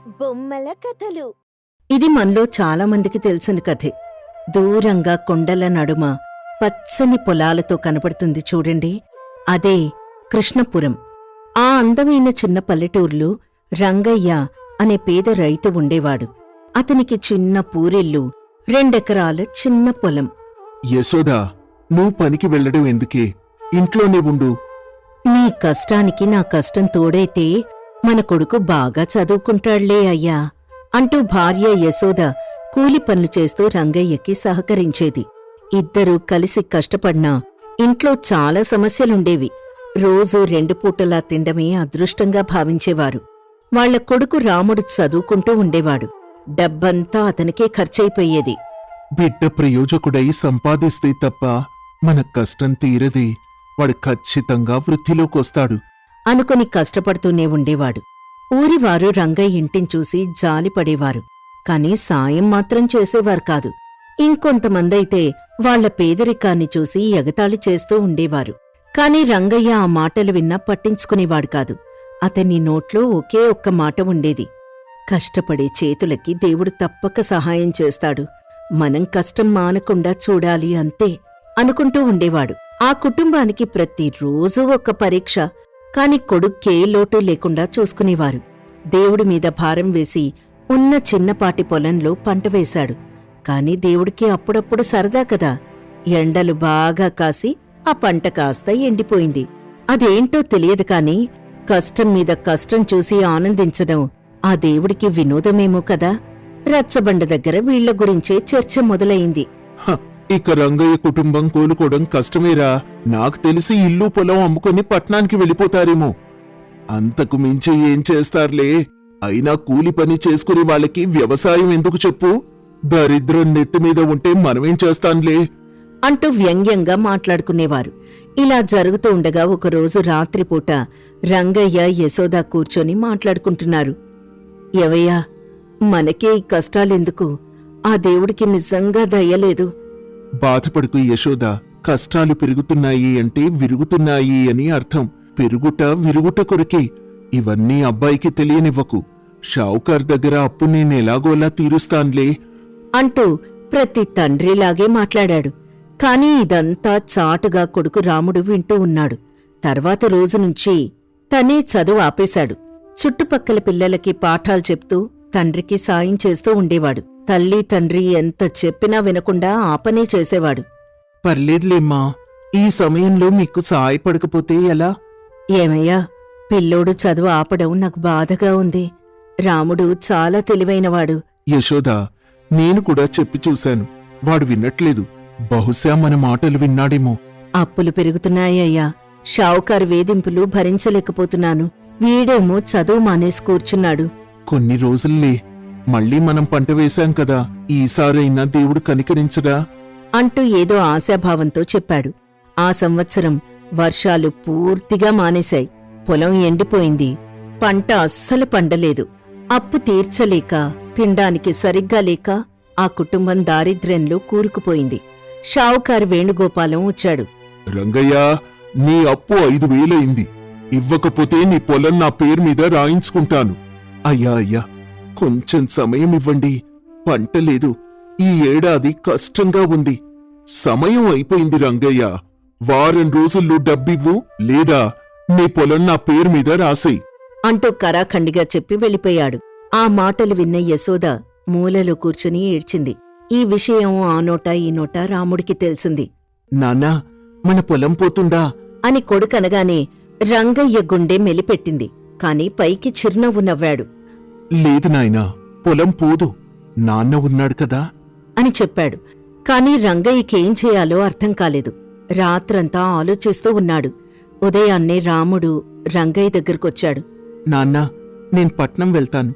బొమ్మల కథలు. ఇది మనలో చాలామందికి తెలిసిన కథే. దూరంగా కొండల నడుమ పచ్చని పొలాలతో కనపడుతుంది చూడండి, అదే కృష్ణపురం. ఆ అందమైన చిన్న పల్లెటూర్లో రంగయ్య అనే పేద రైతు ఉండేవాడు. అతనికి చిన్న పూరిల్లు, 2 ఎకరాల చిన్న పొలం. యశోదా, నువ్వు పనికి వెళ్లడం ఎందుకే? ఇంట్లోనే ఉండు. నీ కష్టానికి నా కష్టం తోడైతే మన కొడుకు బాగా చదువుకుంటాళ్లే అయ్యా అంటూ భార్య యశోద కూలి పనులు చేస్తూ రంగయ్యకి సహకరించేది. ఇద్దరూ కలిసి కష్టపడినా ఇంట్లో చాలా సమస్యలుండేవి. రోజూ 2 పూటలా తిండమే అదృష్టంగా భావించేవారు. వాళ్ల కొడుకు రాముడు చదువుకుంటూ ఉండేవాడు. డబ్బంతా అతనికే ఖర్చయిపోయేది. బిడ్డ ప్రయోజకుడై సంపాదిస్తే తప్ప మన కష్టం తీరదే. వాడు ఖచ్చితంగా వృద్ధిలోకొస్తాడు అనుకుని కష్టపడుతూనే ఉండేవాడు. ఊరివారు రంగయ్య ఇంటిని చూసి జాలిపడేవారు, కాని సాయం మాత్రం చేసేవారు కాదు. ఇంకొంతమందైతే వాళ్ల పేదరికాన్ని చూసి ఎగతాళి చేస్తూ ఉండేవారు. కాని రంగయ్య ఆ మాటలు విన్నా పట్టించుకునేవాడు కాదు. అతని నోట్లో ఒకే ఒక్క మాట ఉండేది: కష్టపడే చేతులకి దేవుడు తప్పక సహాయం చేస్తాడు, మనం కష్టం మానకుండా చూడాలి అంతే అనుకుంటూ ఉండేవాడు. ఆ కుటుంబానికి ప్రతిరోజూ ఒక పరీక్ష. కాని కొడుక్కే లోటు లేకుండా చూసుకునేవారు. దేవుడి మీద భారం వేసి ఉన్న చిన్నపాటి పొలంలో పంట వేశాడు. కాని దేవుడికి అప్పుడప్పుడు సరదా కదా. ఎండలు బాగా కాసి ఆ పంట కాస్త ఎండిపోయింది. అదేంటో తెలియదు కాని కష్టం మీద కష్టం చూసి ఆనందించడం ఆ దేవుడికి వినోదమేమో కదా. రచ్చబండ దగ్గర వీళ్ల గురించే చర్చ మొదలయింది. ఇక రంగయ్య కుటుంబం కోలుకోవడం కష్టమేరా. నాకు తెలిసి ఇల్లు పొలం అమ్ముకుని పట్నానికి వెళ్ళిపోతారేమో. అంతకు మించి ఏం చేస్తారులే. అయినా కూలి పని చేసుకునే వాళ్ళకి వ్యవసాయం ఎందుకు చెప్పు? దరిద్రం నెత్తిమీద ఉంటే మనమేం చేస్తాంలే అంటూ వ్యంగ్యంగా మాట్లాడుకునేవారు. ఇలా జరుగుతూ ఉండగా ఒకరోజు రాత్రిపూట రంగయ్య యశోద కూర్చొని మాట్లాడుకుంటున్నారు. ఎవయ్యా, మనకే ఈ కష్టాలెందుకు? ఆ దేవుడికి నిజంగా దయలేదు. బాధపడుకు యశోద. కష్టాలు పెరుగుతున్నాయి అంటే విరుగుతున్నాయి అని అర్థం. పెరుగుట విరుగుట కొరకే. ఇవన్నీ అబ్బాయికి తెలియనివ్వకు. షావుకార్ దగ్గర అప్పు నేనెలాగోలా తీరుస్తాన్లే అంటూ ప్రతి తండ్రిలాగే మాట్లాడాడు. కాని ఇదంతా చాటుగా కొడుకు రాముడు వింటూ ఉన్నాడు. తర్వాత రోజునుంచి తనే చదువు ఆపేశాడు. చుట్టుపక్కల పిల్లలకి పాఠాలు చెప్తూ తండ్రికి సాయం చేస్తూ ఉండేవాడు. తల్లి తండ్రి ఎంత చెప్పినా వినకుండా ఆ పనే చేసేవాడు. పర్లేదులేమ్మా, ఈ సమయంలో మీకు సహాయపడకపోతే ఎలా? ఏమయ్యా, పిల్లోడు చదువు ఆపడం నాకు బాధగా ఉంది. రాముడు చాలా తెలివైనవాడు. యశోదా, నేను కూడా చెప్పి చూశాను. వాడు వినట్లేదు. బహుశా మన మాటలు విన్నాడేమో. అప్పులు పెరుగుతున్నాయ్యా. షావుకారు వేధింపులు భరించలేకపోతున్నాను. వీడేమో చదువు మానేసి కూర్చున్నాడు. కొన్ని రోజుల్లే, మళ్ళీ మనం పంట వేశాం కదా, ఈసారైనా దేవుడు కనికరించడా అంటూ ఏదో ఆశాభావంతో చెప్పాడు. ఆ సంవత్సరం వర్షాలు పూర్తిగా మానేశాయి. పొలం ఎండిపోయింది. పంట అస్సలు పండలేదు. అప్పు తీర్చలేక, తిండానికి సరిగ్గా లేక ఆ కుటుంబం దారిద్ర్యంలో కూరుకుపోయింది. షావుకారు వేణుగోపాలం వచ్చాడు. రంగయ్య, నీ అప్పు 5,000 అయింది. ఇవ్వకపోతే నీ పొలం నా పేరు మీద రాయించుకుంటాను. అయ్యా అయ్యా, కొంచెం సమయం ఇవ్వండి. పంట లేదు. ఈ ఏడాది కష్టంగా ఉంది. సమయం అయిపోయింది రంగయ్య. వారం రోజుల్లో డబ్బివ్వు, లేదా నీ పొలం నా పేరు మీద రాసేయ్ అంటూ కరాఖండిగా చెప్పి వెళ్ళిపోయాడు. ఆ మాటలు విన్న యశోద మూలలో కూర్చుని ఏడ్చింది. ఈ విషయం ఆ నోట ఈ నోట రాముడికి తెలిసింది. నాన్నా, మన పొలం పోతుందా అని కొడుకనగానే రంగయ్య గుండె మెలిపెట్టింది. కాని పైకి చిరునవ్వు నవ్వాడు. లేదు నాయనా, పొలం పోదు. నాన్న ఉన్నాడు కదా అని చెప్పాడు. కాని రంగయ్యకేం చేయాలో అర్థం కాలేదు. రాత్రంతా ఆలోచిస్తూ ఉన్నాడు. ఉదయాన్నే రాముడు రంగయ్య దగ్గరకొచ్చాడు. నాన్నా, నేను పట్నం వెళ్తాను.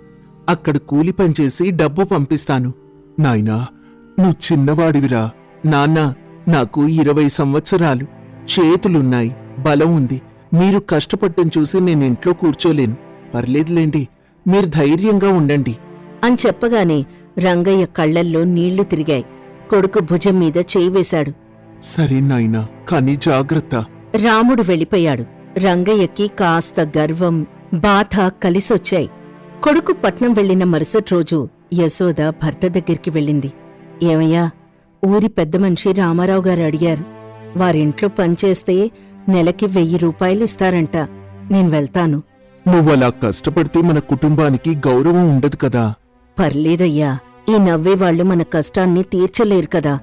అక్కడ కూలి పనిచేసి డబ్బు పంపిస్తాను. నాయనా, నువ్వు చిన్నవాడివిరా. నాన్న, నాకు 20 సంవత్సరాలు. చేతులున్నాయి, బలం ఉంది. మీరు కష్టపడటం చూసి నేనింట్లో కూర్చోలేను. పర్లేదులేండి, మీరు ధైర్యంగా ఉండండి అని చెప్పగానే రంగయ్య కళ్లల్లో నీళ్లు తిరిగాయి. కొడుకు భుజం మీద చేయి వేశాడు. సరే నాయనా, కాని జాగ్రత్త. రాముడు వెళ్ళిపోయాడు. రంగయ్యకి కాస్త గర్వం, బాధ కలిసొచ్చాయి. కొడుకు పట్నం వెళ్లిన మరుసటి రోజు యశోద భర్త దగ్గరికి వెళ్ళింది. ఏమయ్యా, ఊరి పెద్ద మనిషి రామారావు గారు అడిగారు. వారింట్లో పనిచేస్తే నెలకి 1000 రూపాయలు ఇస్తారంట. నేను వెళ్తాను. నువ్వలా కష్టపడితే మన కుటుంబానికి గౌరవం ఉండదు కదా. పర్లేదయ్యా, ఈ నవ్వేవాళ్లు మన కష్టాన్ని తీర్చలేరు కదా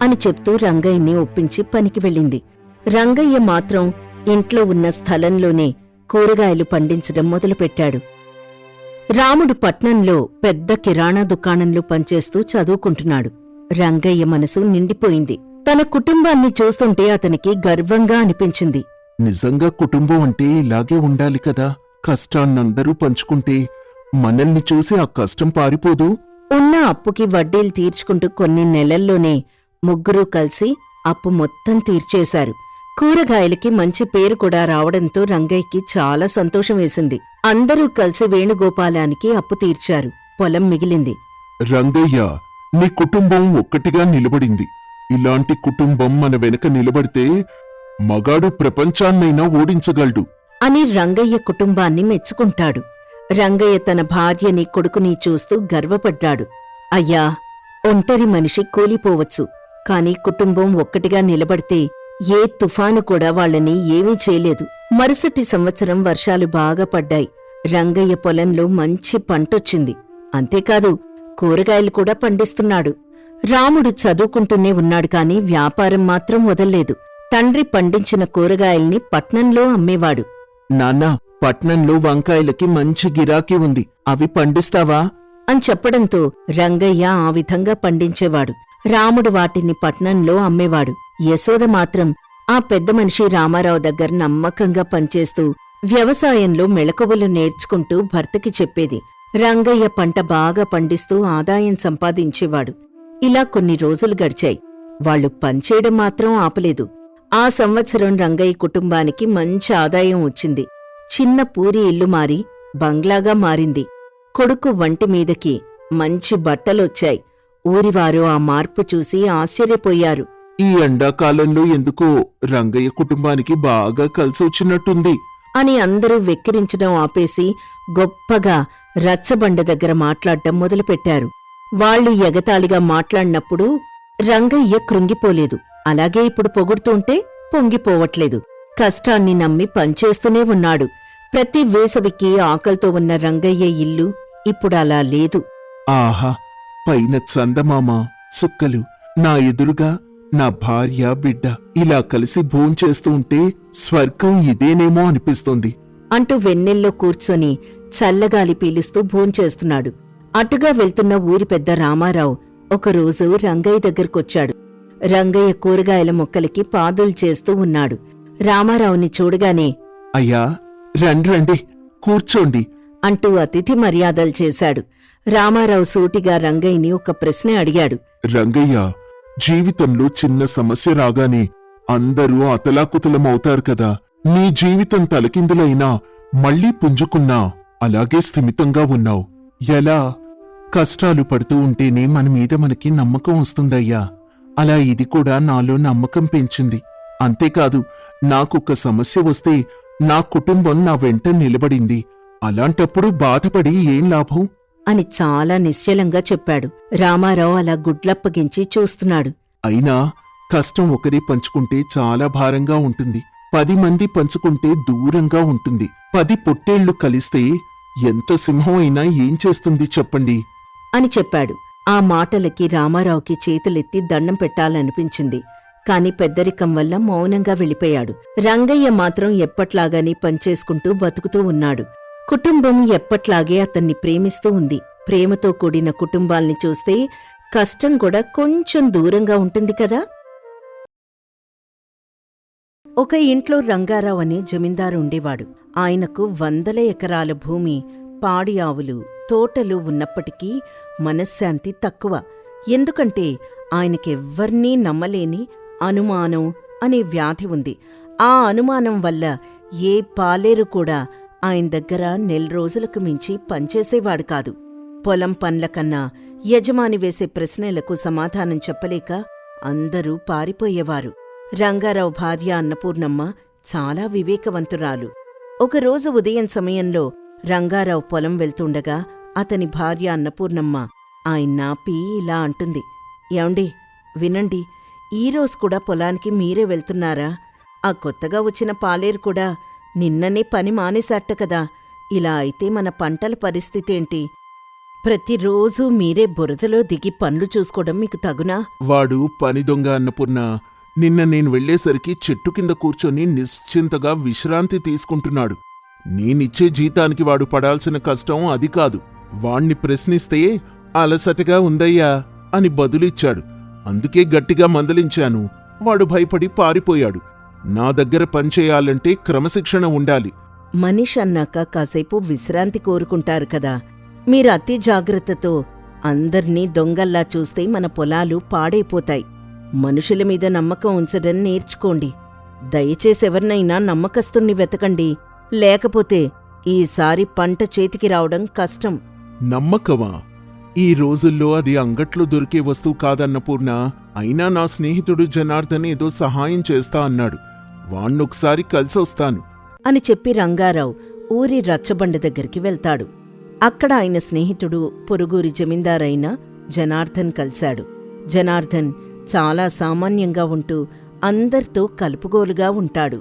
అని చెప్తూ రంగయ్యని ఒప్పించి పనికి వెళ్ళింది. రంగయ్య మాత్రం ఇంట్లో ఉన్న స్థలంలోనే కూరగాయలు పండించడం మొదలుపెట్టాడు. రాముడు పట్నంలో పెద్ద కిరాణా దుకాణంలో పనిచేస్తూ చదువుకుంటున్నాడు. రంగయ్య మనసు నిండిపోయింది. తన కుటుంబాన్ని చూస్తుంటే అతనికి గర్వంగా అనిపించింది. నిజంగా కుటుంబం అంటే ఇలాగే ఉండాలి కదా. కష్టాన్నందరూ పంచుకుంటే మనల్ని చూసి ఆ కష్టం పారిపోదు. ఉన్న అప్పుకి వడ్డీలు తీర్చుకుంటూ కొన్ని నెలల్లోనే ముగ్గురూ కలిసి అప్పు మొత్తం తీర్చేశారు. కూరగాయలకి మంచి పేరు కూడా రావడంతో రంగయ్యకి చాలా సంతోషం వేసింది. అందరూ కలిసి వేణుగోపాలానికి అప్పు తీర్చారు. పొలం మిగిలింది. రంగయ్య, నీ కుటుంబం ఒక్కటిగా నిలబడింది. ఇలాంటి కుటుంబం మన వెనక నిలబడితే మగాడు ప్రపంచాన్నైనా ఓడించగలడు అని రంగయ్య కుటుంబాన్ని మెచ్చుకుంటాడు. రంగయ్య తన భార్యని కొడుకుని చూస్తూ గర్వపడ్డాడు. అయ్యా, ఒంటరి మనిషి కూలిపోవచ్చు, కాని కుటుంబం ఒక్కటిగా నిలబడితే ఏ తుఫాను కూడా వాళ్ళని ఏమీ చేయలేదు. మరుసటి సంవత్సరం వర్షాలు బాగా పడ్డాయి. రంగయ్య పొలంలో మంచి పంటొచ్చింది. అంతేకాదు, కూరగాయలు కూడా పండిస్తున్నాడు. రాముడు చదువుకుంటూనే ఉన్నాడు కాని వ్యాపారం మాత్రం వదల్లేదు. తండ్రి పండించిన కూరగాయల్ని పట్నంలో అమ్మేవాడు. నాన్నా, పట్నంలో వంకాయలకి మంచి గిరాకీ ఉంది. అవి పండిస్తావా అని చెప్పడంతో రంగయ్య ఆ విధంగా పండించేవాడు. రాముడు వాటిని పట్నంలో అమ్మేవాడు. యశోద మాత్రం ఆ పెద్ద మనిషి రామారావు దగ్గర నమ్మకంగా పనిచేస్తూ వ్యవసాయంలో మెళకువలు నేర్చుకుంటూ భర్తకి చెప్పేది. రంగయ్య పంట బాగా పండిస్తూ ఆదాయం సంపాదించేవాడు. ఇలా కొన్ని రోజులు గడిచాయి. వాళ్లు పనిచేయడం మాత్రం ఆపలేదు. ఆ సంవత్సరం రంగయ్య కుటుంబానికి మంచి ఆదాయం వచ్చింది. చిన్న పూరి ఇల్లు మారి బంగ్లాగా మారింది. కొడుకు వంటి మీదకి మంచి బట్టలొచ్చాయి. ఊరివారు ఆ మార్పు చూసి ఆశ్చర్యపోయారు. ఈ ఎండాకాలంలో ఎందుకో రంగయ్య కుటుంబానికి బాగా కలిసొచ్చినట్టుంది అని అందరూ వెక్కిరించడం ఆపేసి గొప్పగా రచ్చబండ దగ్గర మాట్లాడటం మొదలుపెట్టారు. వాళ్లు ఎగతాళిగా మాట్లాడినప్పుడు రంగయ్య కృంగిపోలేదు. అలాగే ఇప్పుడు పొగుడుతుంటే పొంగిపోవట్లేదు. కష్టాన్ని నమ్మి పనిచేస్తూనే ఉన్నాడు. ప్రతి వేసవికి ఆకలితో ఉన్న రంగయ్య ఇల్లు ఇప్పుడలా లేదు. ఆహా, పైన చందమామ సుక్కలు, నా ఎదురుగా నా భార్య బిడ్డ ఇలా కలిసి భోంచేస్తూ ఉంటే స్వర్గం ఇదేనేమో అనిపిస్తోంది అంటూ వెన్నెల్లో కూర్చొని చల్లగాలి పీలుస్తూ భోంచేస్తున్నాడు. అటుగా వెళ్తున్న ఊరి పెద్ద రామారావు ఒకరోజు రంగయ్య దగ్గరకొచ్చాడు. రంగయ్య కూరగాయల మొక్కలకి పాదులు చేస్తూ ఉన్నాడు. రామారావుని చూడగానే అయ్యా, రండి కూర్చోండి అంటూ అతిథి మర్యాదలు చేశాడు. రామారావు సూటిగా రంగయ్యని ఒక ప్రశ్న అడిగాడు. రంగయ్య, జీవితంలో చిన్న సమస్య రాగానే అందరూ అతలాకుతలమవుతారు కదా. నీ జీవితం తలకిందులైనా మళ్లీ పుంజుకున్నా అలాగే స్థిమితంగా ఉన్నావు. ఎలా? కష్టాలు పడుతూ ఉంటేనే మన మీద మనకి నమ్మకం వస్తుందయ్యా. అలా ఇది కూడా నాలో నమ్మకం పెంచింది. అంతేకాదు, నాకొక సమస్య వస్తే నా కుటుంబం నా వెంట నిలబడింది. అలాంటప్పుడు బాధపడి ఏం లాభం అని చాలా నిశ్చలంగా చెప్పాడు. రామారావు అలా గుడ్లప్పగించి చూస్తున్నాడు. అయినా కష్టం ఒకరి పంచుకుంటే చాలా భారంగా ఉంటుంది. 10 మంది పంచుకుంటే దూరంగా ఉంటుంది. 10 పొట్టేళ్లు కలిస్తే ఎంత సింహం అయినా ఏం చేస్తుంది చెప్పండి అని చెప్పాడు. ఆ మాటలకి రామారావుకి చేతులెత్తి దండం పెట్టాలనిపించింది. కాని పెద్దరికం వల్ల మౌనంగా వెళ్ళిపోయాడు. రంగయ్య మాత్రం ఎప్పట్లాగానే పనిచేసుకుంటూ బతుకుతూ ఉన్నాడు. కుటుంబం ఎప్పట్లాగే అతన్ని ప్రేమిస్తూ ఉంది. ప్రేమతో కూడిన కుటుంబాల్ని చూస్తే కష్టం కూడా కొంచెం దూరంగా ఉంటుంది కదా. ఒక ఇంట్లో రంగారావు అనే జమీందారు ఉండేవాడు. ఆయనకు 100 ఎకరాల భూమి, పాడి ఆవులు, తోటలు ఉన్నప్పటికీ మనశ్శాంతి తక్కువ. ఎందుకంటే ఆయనకెవ్వర్నీ నమ్మలేని అనుమానం అనే వ్యాధి ఉంది. ఆ అనుమానం వల్ల ఏ పాలేరు కూడా ఆయన దగ్గర 4 రోజులకు మించి పనిచేసేవాడు కాదు. పొలం పన్ల కన్నా యజమాని వేసే ప్రశ్నలకు సమాధానం చెప్పలేక అందరూ పారిపోయేవారు. రంగారావు భార్య అన్నపూర్ణమ్మ చాలా వివేకవంతురాలు. ఒకరోజు ఉదయం సమయంలో రంగారావు పొలం వెళ్తుండగా అతని భార్య అన్నపూర్ణమ్మ ఆయన్నాపి ఇలా అంటుంది. ఏమండి, వినండి, ఈరోజు కూడా పొలానికి మీరే వెళ్తున్నారా? ఆ కొత్తగా వచ్చిన పాలేరు కూడా నిన్ననే పని మానేశాట కదా. ఇలా అయితే మన పంటల పరిస్థితేంటి? ప్రతిరోజూ మీరే బురదలో దిగి పనులు చూసుకోవడం మీకు తగునా? వాడు పని దొంగ అన్నపూర్ణ. నిన్న నేను వెళ్లేసరికి చెట్టు కింద కూర్చొని నిశ్చింతగా విశ్రాంతి తీసుకుంటున్నాడు. నేనిచ్చే జీతానికి వాడు పడాల్సిన కష్టం అది కాదు. వాణ్ణి ప్రశ్నిస్తే అలసటగా ఉందయ్యా అని బదులిచ్చాడు. అందుకే గట్టిగా మందలించాను. వాడు భయపడి పారిపోయాడు. నా దగ్గర పనిచేయాలంటే క్రమశిక్షణ ఉండాలి. మనిషి అన్నాక కాసేపు విశ్రాంతి కోరుకుంటారు కదా. మీరు అతి జాగ్రత్తతో అందర్నీ దొంగల్లా చూస్తే మన పొలాలు పాడైపోతాయి. మనుషుల మీద నమ్మకం ఉంచడం నేర్చుకోండి. దయచేసెవర్నైనా నమ్మకస్తుణ్ణి వెతకండి. లేకపోతే ఈసారి పంట చేతికి రావడం కష్టం. నమ్మకమా? ఈ రోజుల్లో అది అంగట్లో దొరికే వస్తువు కాదన్నపూర్ణ. అయినా నా స్నేహితుడు జనార్దన్ ఏదో సహాయం చేస్తా అన్నాడు. వాణ్ణొకసారి కలిసొస్తాను అని చెప్పి రంగారావు ఊరి రచ్చబండ దగ్గరికి వెళ్తాడు. అక్కడ ఆయన స్నేహితుడు పొరుగురి జమీందారైన జనార్దన్ కలిశాడు. జనార్దన్ చాలా సామాన్యంగా ఉంటూ అందర్తో కలుపుగోలుగా ఉంటాడు.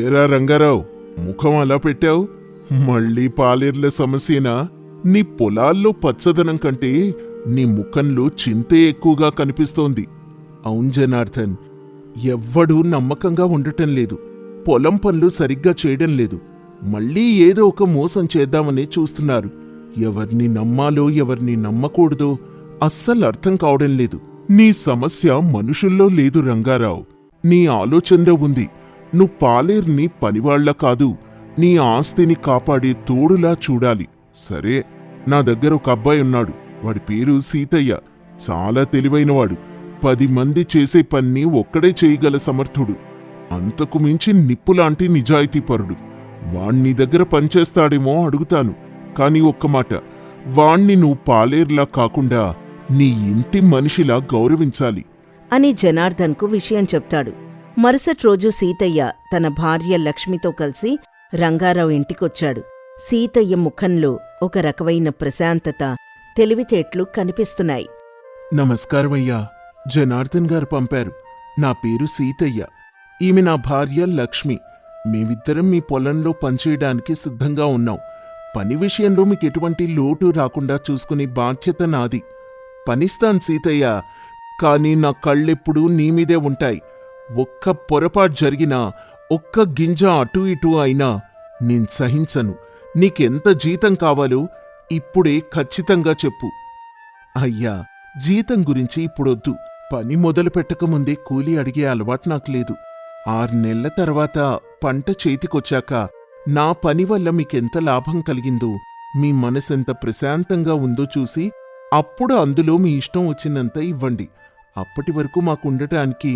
ఏరా రంగారావు, ముఖం అలా పెట్టావు? మళ్ళీ పాలేర్ల సమస్యేనా? నీ పొలాల్లో పచ్చదనం కంటే నీ ముఖంలో చింతే ఎక్కువగా కనిపిస్తోంది. అవును జనార్దన్, ఎవ్వడూ నమ్మకంగా ఉండటం లేదు. పొలం పనులు సరిగ్గా చేయడం లేదు. మళ్ళీ ఏదో ఒక మోసం చేద్దామని చూస్తున్నారు. ఎవర్ని నమ్మాలో ఎవరిని నమ్మకూడదో అస్సలు అర్థం కావడం లేదు. నీ సమస్య మనుషుల్లో లేదు రంగారావు, నీ ఆలోచనలో ఉంది. నువ్వు పాలేర్ని పనివాళ్ల కాదు, నీ ఆస్తిని కాపాడే తోడులా చూడాలి. సరే, నా దగ్గర ఒక అబ్బాయి ఉన్నాడు. వాడి పేరు సీతయ్య. చాలా తెలివైనవాడు. 10 మంది చేసే పన్ని ఒక్కడే చేయగల సమర్థుడు. అంతకు మించి నిప్పులాంటి నిజాయితీపరుడు. వాణ్ణి దగ్గర పనిచేస్తాడేమో అడుగుతాను. కాని ఒక్క మాట, వాణ్ణి నువ్వు పాలేర్లా కాకుండా నీ ఇంటి మనిషిలా గౌరవించాలి అని జనార్దన్కు విషయం చెప్తాడు. మరుసటి రోజు సీతయ్య తన భార్య లక్ష్మితో కలిసి రంగారావు ఇంటికొచ్చాడు. సీతయ్య ముఖంలో ఒక రకమైన ప్రశాంతత, తెలివితేట్లు కనిపిస్తున్నాయి. నమస్కారమయ్యా, జనార్దన్ గారు పంపారు. నా పేరు సీతయ్య. ఈమె నా భార్య లక్ష్మి. మేమిద్దరం మీ పొలంలో పనిచేయడానికి సిద్ధంగా ఉన్నాం. పని విషయంలో మీకెటువంటి లోటు రాకుండా చూసుకునే బాధ్యత నాది. పనిస్తాను సీతయ్య, కాని నా కళ్ళెప్పుడూ నీమీదే ఉంటాయి. ఒక్క పొరపాటు జరిగినా, ఒక్క గింజ అటూ ఇటూ అయినా నేను సహించను. నీకెంత జీతం కావాలో ఇప్పుడే ఖచ్చితంగా చెప్పు. అయ్యా, జీతం గురించి ఇప్పుడొద్దు. పని మొదలు పెట్టకముందే కూలీ అడిగే అలవాటు నాకు లేదు. 6 నెలల తర్వాత పంట చేతికొచ్చాక నా పని వల్ల మీకెంత లాభం కలిగిందో, మీ మనసెంత ప్రశాంతంగా ఉందో చూసి అప్పుడు అందులో మీ ఇష్టం వచ్చినంత ఇవ్వండి. అప్పటి వరకు మాకుండటానికి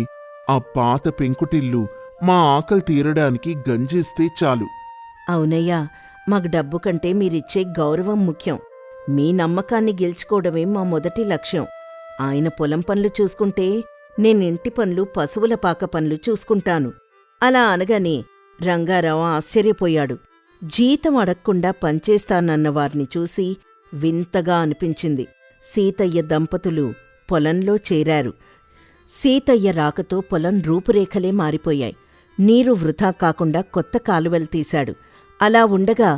ఆ పాత పెంకుటిల్లు, మా ఆకలి తీరడానికి గంజిస్తే చాలు. అవునయ్యా, మాకు డబ్బు కంటే మీరిచ్చే గౌరవం ముఖ్యం. మీ నమ్మకాన్ని గెలుచుకోవడమే మా మొదటి లక్ష్యం. ఆయన పొలం పనులు చూసుకుంటే నేనింటి పనులు, పశువుల పాక పనులు చూసుకుంటాను. అలా అనగానే రంగారావు ఆశ్చర్యపోయాడు. జీతం అడగకుండా పనిచేస్తానన్న వారిని చూసి వింతగా అనిపించింది. సీతయ్య దంపతులు పొలంలో చేరారు. సీతయ్య రాకతో పొలం రూపురేఖలే మారిపోయాయి. నీరు వృధా కాకుండా కొత్త కాలువలు తీశాడు. అలా ఉండగా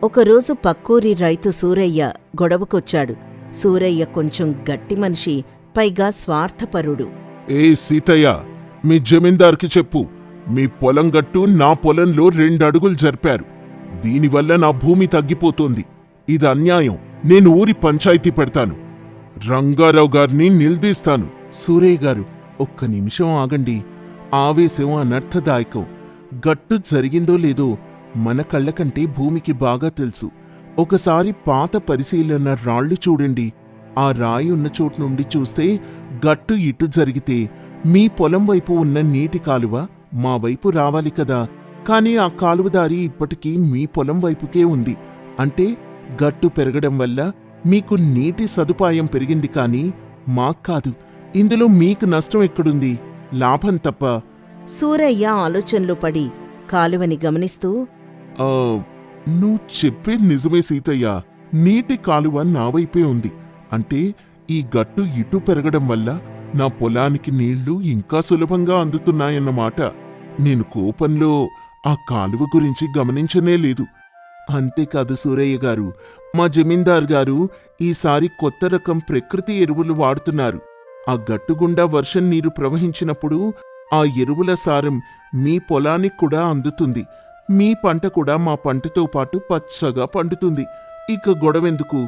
ఒకరోజు పక్కూరి రైతు సూరయ్య గొడవకొచ్చాడు. సూరయ్య కొంచెం గట్టి మనిషి, పైగా స్వార్థపరుడు. ఏ సీతయ్య, మీ జమీందార్కి చెప్పు, మీ పొలం గట్టు నా పొలంలో 2 అడుగులు జరిపారు. దీనివల్ల నా భూమి తగ్గిపోతోంది. ఇది అన్యాయం. నేను ఊరి పంచాయతీ పెడతాను. రంగారావు గారిని నిలదీస్తాను. సూరయ్య గారు, ఒక్క నిమిషం ఆగండి. ఆవేశం అనర్థదాయకం. గట్టు జరిగిందో లేదో మన కళ్ళకంటే భూమికి బాగా తెలుసు. ఒకసారి పాత పరిశీలన రాళ్లు చూడండి. ఆ రాయి ఉన్న చోటు నుండి చూస్తే గట్టు ఇటు జరిగితే మీ పొలం వైపు ఉన్న నీటి కాలువ మా వైపు రావాలి కదా. కాని ఆ కాలువదారి ఇప్పటికీ మీ పొలం వైపుకే ఉంది. అంటే గట్టు పెరగడం వల్ల మీకు నీటి సదుపాయం పెరిగింది కాని మాక్కాదు. ఇందులో మీకు నష్టం ఎక్కడుంది? లాభం తప్ప. సూరయ్య ఆలోచనలో పడి కాలువని గమనిస్తూ, నువ్వు చెప్పేది నిజమే సీతయ్య. నీటి కాలువ నా వైపే ఉంది. అంటే ఈ గట్టు ఇటు పెరగడం వల్ల నా పొలానికి నీళ్లు ఇంకా సులభంగా అందుతున్నాయన్నమాట. నేను కోపంలో ఆ కాలువ గురించి గమనించనే లేదు. అంతేకాదు సూరయ్య గారు, మా జమీందార్ గారు ఈసారి కొత్త రకం ప్రకృతి ఎరువులు వాడుతున్నారు. ఆ గట్టుగుండా వర్షం నీరు ప్రవహించినప్పుడు ఆ ఎరువుల సారం మీ పొలానికి కూడా అందుతుంది. మీ పంట కూడా మా పంటతో పాటు పచ్చగా పండుతుంది. ఇక గొడవెందుకు,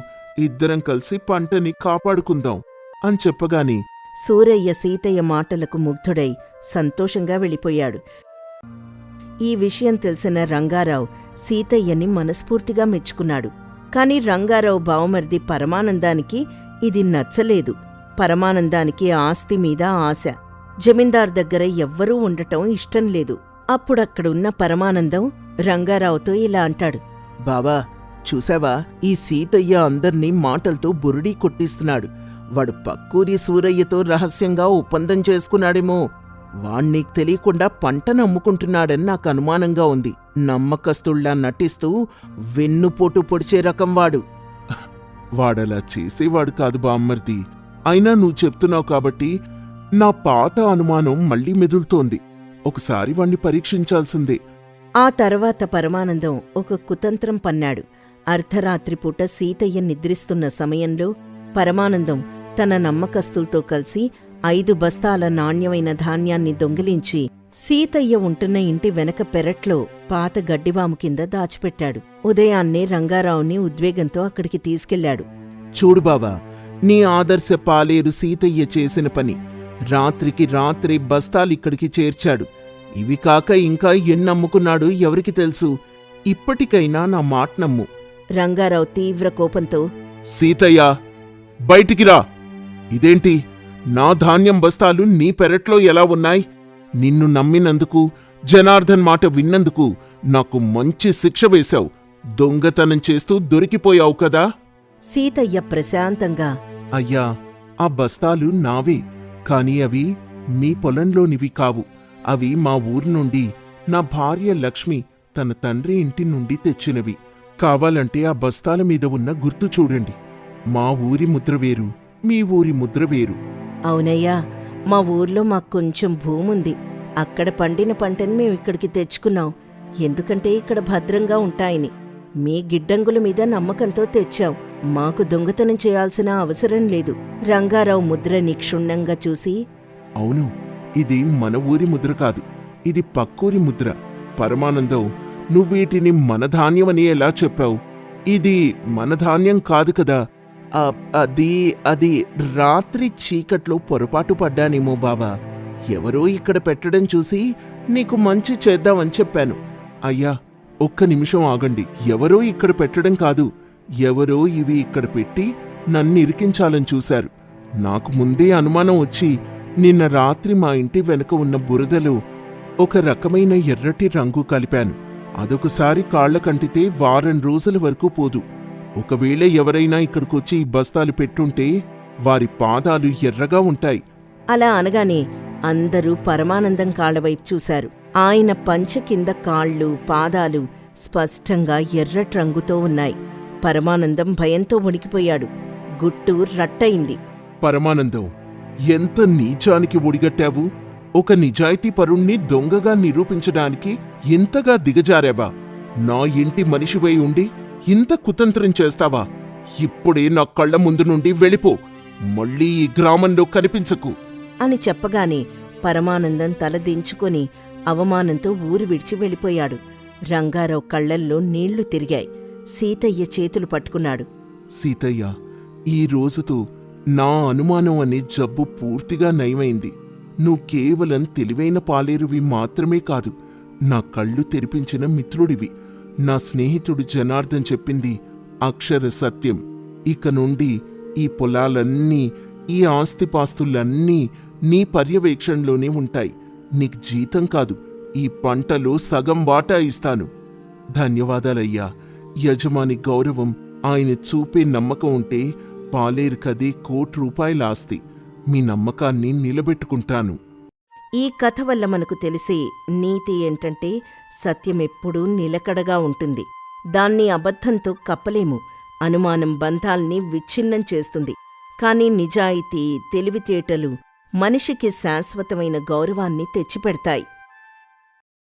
ఇద్దరం కలిసి పంటని కాపాడుకుందాం అని చెప్పగానే సూరయ్య సీతయ్య మాటలకు ముగ్ధుడై సంతోషంగా వెళ్ళిపోయాడు. ఈ విషయం తెలిసిన రంగారావు సీతయ్యని మనస్ఫూర్తిగా మెచ్చుకున్నాడు. కాని రంగారావు బావమరిది పరమానందానికి ఇది నచ్చలేదు. పరమానందానికి ఆస్తి మీద ఆశ. జమీందార్ దగ్గర ఎవ్వరూ ఉండటం ఇష్టం లేదు. అప్పుడక్కడున్న పరమానందం రంగారావుతో ఇలా అంటాడు. బావా, చూసావా, ఈ సీతయ్య అందర్నీ మాటలతో బురుడీ కొట్టిస్తున్నాడు. వాడు పక్కూరి సూరయ్యతో రహస్యంగా ఒప్పందం చేసుకున్నాడేమో. వాణ్ణీకు తెలియకుండా పంటను అమ్ముకుంటున్నాడని నాకు అనుమానంగా ఉంది. నమ్మకస్తుళ్లా నటిస్తూ వెన్నుపోటు పొడిచే రకం వాడు. వాడలా చేసేవాడు కాదు బామ్మర్ది. అయినా నువ్వు చెప్తున్నావు కాబట్టి నా పాత అనుమానం మళ్ళీ మెదులుతోంది. ఒకసారి వాణ్ణి పరీక్షించాల్సిందే. ఆ తర్వాత పరమానందం ఒక కుతంత్రం పన్నాడు. అర్ధరాత్రిపూట సీతయ్య నిద్రిస్తున్న సమయంలో పరమానందం తన నమ్మకస్తులతో కలిసి 5 బస్తాల నాణ్యమైన ధాన్యాన్ని దొంగిలించి సీతయ్య ఉంటున్న ఇంటి వెనక పెరట్లో పాత గడ్డివాము కింద దాచిపెట్టాడు. ఉదయాన్నే రంగారావుని ఉద్వేగంతో అక్కడికి తీసుకెళ్లాడు. చూడు బావా, నీ ఆదర్శ పాలేరు సీతయ్య చేసిన పని. రాత్రికి రాత్రి బస్తాలిక్కడికి చేర్చాడు. ఇవి కాక ఇంకా ఎన్నమ్ముకున్నాడు ఎవరికి తెలుసు. ఇప్పటికైనా నా మాట నమ్ము. రంగారావు తీవ్ర కోపంతో, సీతయ్య, బయటికి రా. ఇదేంటి, నా ధాన్యం బస్తాలు నీ పెరట్లో ఎలా ఉన్నాయి? నిన్ను నమ్మినందుకు, జనార్దన్ మాట విన్నందుకు నాకు మంచి శిక్ష వేశావు. దొంగతనం చేస్తూ దొరికిపోయావు కదా. సీతయ్య ప్రశాంతంగా, అయ్యా, ఆ బస్తాలు నావే, కాని అవి మీ పొలంలోనివి కావు. అవి మా ఊరు నుండి నా భార్య లక్ష్మి తన తండ్రి ఇంటి నుండి తెచ్చినవి. కావాలంటే ఆ బస్తాల మీద ఉన్న గుర్తు చూడండి. మా ఊరి ముద్ర వేరు, మీ ఊరి ముద్ర వేరు. అవునయ్యా, మా ఊర్లో మాకు కొంచెం భూముంది. అక్కడ పండిన పంటని మేమిక్కడికి తెచ్చుకున్నాం. ఎందుకంటే ఇక్కడ భద్రంగా ఉంటాయని. మీ గిడ్డంగుల మీద నమ్మకంతో తెచ్చాం. మాకు దొంగతనం చేయాల్సిన అవసరం లేదు. రంగారావు ముద్రని క్షుణ్ణంగా చూసి, అవును, ఇది మన ఊరి ముద్ర కాదు, ఇది పక్కూరి ముద్ర. పరమానందం, నువ్వీటిని మన ధాన్యమని ఎలా చెప్పావు? ఇది మన ధాన్యం కాదు కదా. అది రాత్రి చీకట్లో పొరపాటు పడ్డానేమో బావా. ఎవరో ఇక్కడ పెట్టడం చూసి నీకు మంచి చేద్దామని చెప్పాను. అయ్యా, ఒక్క నిమిషం ఆగండి. ఎవరో ఇక్కడ పెట్టడం కాదు, ఎవరో ఇవి ఇక్కడ పెట్టి నన్ను ఇరికించాలని చూశారు. నాకు ముందే అనుమానం వచ్చి నిన్న రాత్రి మా ఇంటి వెనుక ఉన్న బురదలో ఒక రకమైన ఎర్రటి రంగు కలిపాను. అదొకసారి కాళ్లకంటితే వారం రోజుల వరకు పోదు. ఒకవేళ ఎవరైనా ఇక్కడికొచ్చి ఈ బస్తాలు పెట్టుంటే వారి పాదాలు ఎర్రగా ఉంటాయి. అలా అనగానే అందరూ పరమానందం కాళ్లవైపు చూశారు. ఆయన పంచ కింద కాళ్ళు, పాదాలు స్పష్టంగా ఎర్రటి రంగుతో ఉన్నాయి. పరమానందం భయంతో వణికిపోయాడు. గుట్టు రట్టయింది. పరమానందం, ఎంత నీచానికి ఒడిగట్టావు! ఒక నిజాయితీ పరుణ్ణి దొంగగా నిరూపించడానికి ఇంతగా దిగజారావా? నా ఇంటి మనిషివై ఉండి ఇంత కుతంత్రం చేస్తావా? ఇప్పుడే నా కళ్ల ముందు నుండి వెళ్ళిపో. మళ్ళీ ఈ గ్రామంలో కనిపించకు అని చెప్పగానే పరమానందం తల దించుకొని అవమానంతో ఊరు విడిచి వెళ్ళిపోయాడు. రంగారావు కళ్లల్లో నీళ్లు తిరిగాయి. సీతయ్య చేతులు పట్టుకున్నాడు. సీతయ్య, ఈ రోజుతో నా అనుమానం అనే జబ్బు పూర్తిగా నయమైంది. నువ్వు కేవలం తెలివైన పాలేరువి మాత్రమే కాదు, నా కళ్ళు తెరిపించిన మిత్రుడివి. నా స్నేహితుడు జనార్దన్ చెప్పింది అక్షర సత్యం. ఇక నుండి ఈ పొలాలన్నీ, ఈ ఆస్తిపాస్తులన్నీ నీ పర్యవేక్షణలోనే ఉంటాయి. నీకు జీతం కాదు, ఈ పంటలో సగం వాటా ఇస్తాను. ధన్యవాదాలయ్యా. యజమాని గౌరవం, ఆయన చూపే నమ్మకం ఉంటే పాలేరుకదే ₹1,00,00,000 ఆస్తి. మీ నమ్మకాన్ని నిలబెట్టుకుంటాను. ఈ కథ వల్ల మనకు తెలిసే నీతి ఏంటంటే సత్యమెప్పుడూ నిలకడగా ఉంటుంది. దాన్ని అబద్ధంతో కప్పలేము. అనుమానం బంధాల్ని విచ్ఛిన్నం చేస్తుంది. కాని నిజాయితీ, తెలివితేటలు మనిషికి శాశ్వతమైన గౌరవాన్ని తెచ్చిపెడతాయి.